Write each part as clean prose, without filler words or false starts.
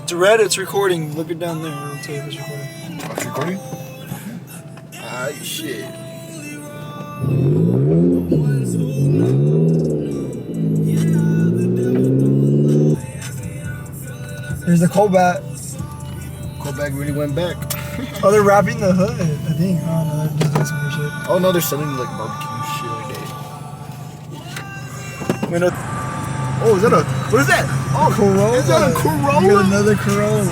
It's red, it's recording. Look it down there. I'll tell you if it's recording. Oh, it's recording? Ah, shit. There's the callback. Callback really went back. Oh, they're wrapping the hood, I think. Oh, no, they're just doing some weird shit. Oh, no, they're selling like barbecue shit like that. Wait, no. Oh, is that a. What is that? Oh, Corolla. Is that a Corolla? You got another Corolla.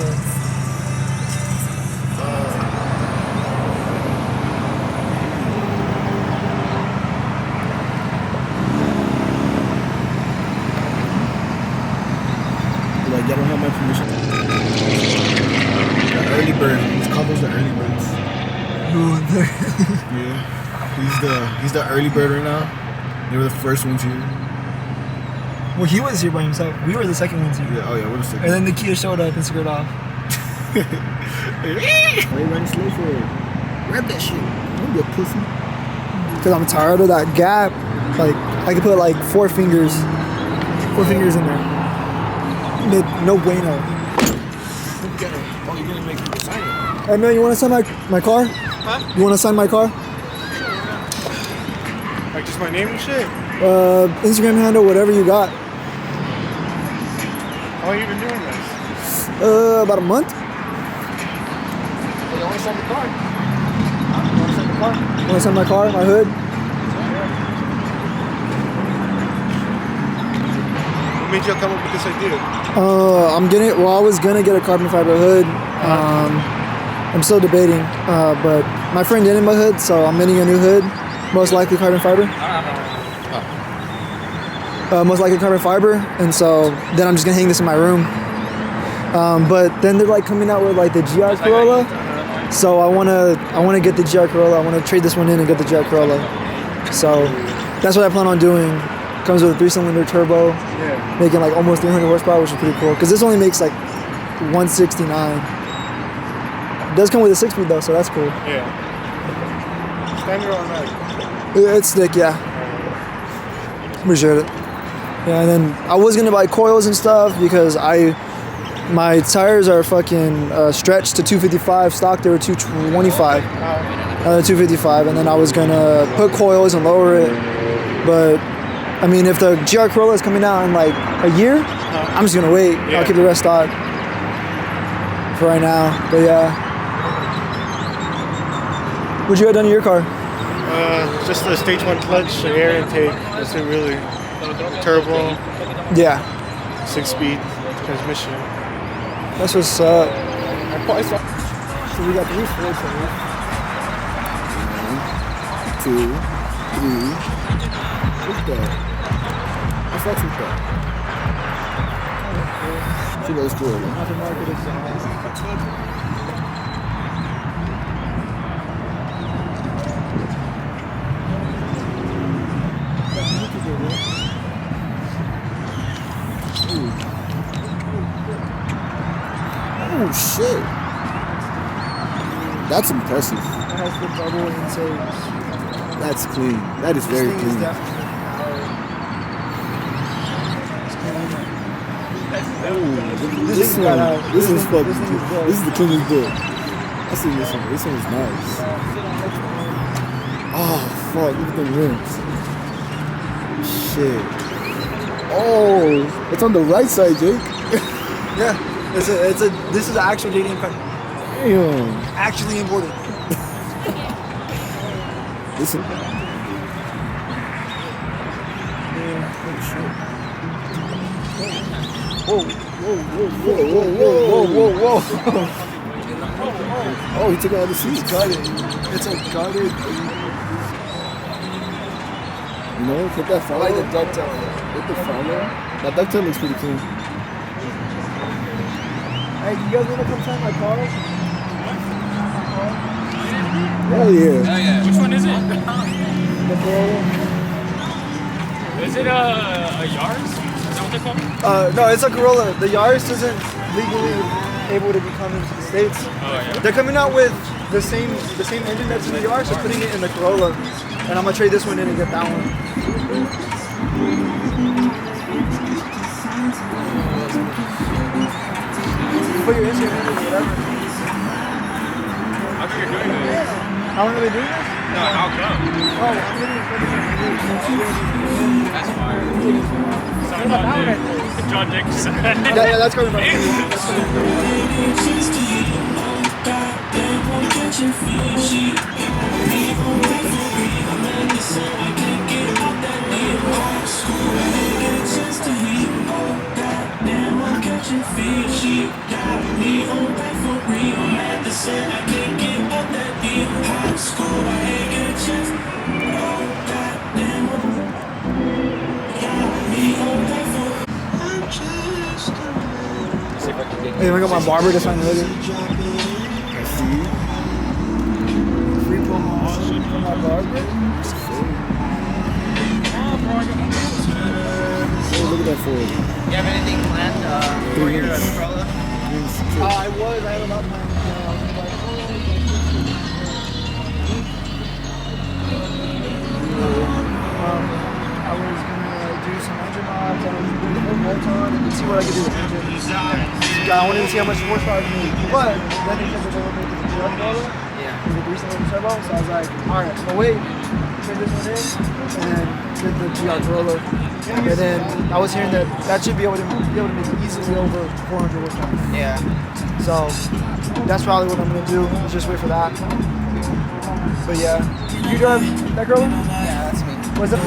Like, I don't have my permission. The early bird. These couples are early birds. Yeah. He's the early bird right now. They were the first ones here. Well, he was here by himself. We were the second ones here. Yeah, oh yeah, we're the second. And then the Kia showed up and scared off. Why are you running slow for it? Grab that shit. Don't be a pussy. Because I'm tired of that gap. Like, I could put like 4 fingers in there. No bueno. Oh, you're gonna make me sign it. Hey man, you wanna sign my car? Huh? You wanna sign my car? Like just my name and shit? Instagram handle, whatever you got. How long you been doing this? About a month. Hey, you wanna sign the car? You wanna sign my car, my hood? What made you come up with this idea? I was gonna get a carbon fiber hood. I'm still debating, but my friend didn't my hood, so I'm getting a new hood. Most likely carbon fiber. Most likely carbon fiber, and so then I'm just gonna hang this in my room. But then they're like coming out with like the GR Corolla, so I wanna get the GR Corolla. I wanna trade this one in and get the GR Corolla. So that's what I plan on doing. Comes with a 3-cylinder turbo, making like almost 300 horsepower, which is pretty cool. Cause this only makes like 169. It does come with a 6-speed though, so that's cool. Yeah. Standard or automatic? It's thick, yeah. Appreciate it. Yeah, and then I was gonna buy coils and stuff because my tires are fucking stretched to 255. Stock they were 225. 255, and then I was gonna put coils and lower it, but. I mean, if the GR Corolla is coming out in like a year, I'm just gonna wait. Yeah. I'll keep the rest stock for right now. But yeah. What you had done to your car? Just the stage 1 clutch, the air intake. That's it really. Turbo, Yeah. 6-speed transmission. That's what's up. I probably saw. So we got 3 Fords here. 1, 2, 3. What's that? I fucks with that. She goes cool. Aftermarket exhaust. Oh shit. That's impressive. It has the double inserts. That's clean. That is very clean. This is fucking. This is the cleanest book. I see this one. This one is nice. Oh fuck! Look at the rims. Shit. Oh, it's on the right side, Jake. Yeah. This is an actual JDM car. Damn. Actually imported. Listen. Whoa, whoa, whoa, whoa, whoa, whoa, whoa, whoa. Oh, he took out the seats. Gutted. It's a gutted. You know, put that I follow. like the dovetail. Put the follow. That dovetail looks pretty clean. Hey, you guys want to come sign my car? Hell yeah. Oh yeah. Which one is it? The Corolla. Is it a Yaris? Is that what they're called? No, it's a Corolla. The Yaris isn't legally able to be coming to the States. Oh yeah. They're coming out with the same engine that's in the Yaris, so putting it in the Corolla. And I'm gonna trade this one in and get that one. put your Instagram handle or whatever. How come you're doing this? How long are they doing this? No, how come? Oh, I'm getting That's fire. Sorry What about about that that. John Dick said. Yeah, that's coming from me. Hey, I got my barber to sign the hoodie. Free promotion from my barber. Oh, look at that Ford. You have anything planned for your umbrella? I had a lot of time. I was gonna do some engine mods. I was gonna put bolts on and see what I could do with engine. I wanted to see how much horsepower I could make. But then they said they're gonna make it the GR motor. Yeah. With the 370 turbo. So I was like, alright, so wait, turn this one in, and then get the GR Corolla. And then I was hearing that should be able to make easily over 400 horsepower. Yeah. So that's probably what I'm gonna do. Is just wait for that. But yeah, you drive that Corolla? Yeah, that's me. What's up?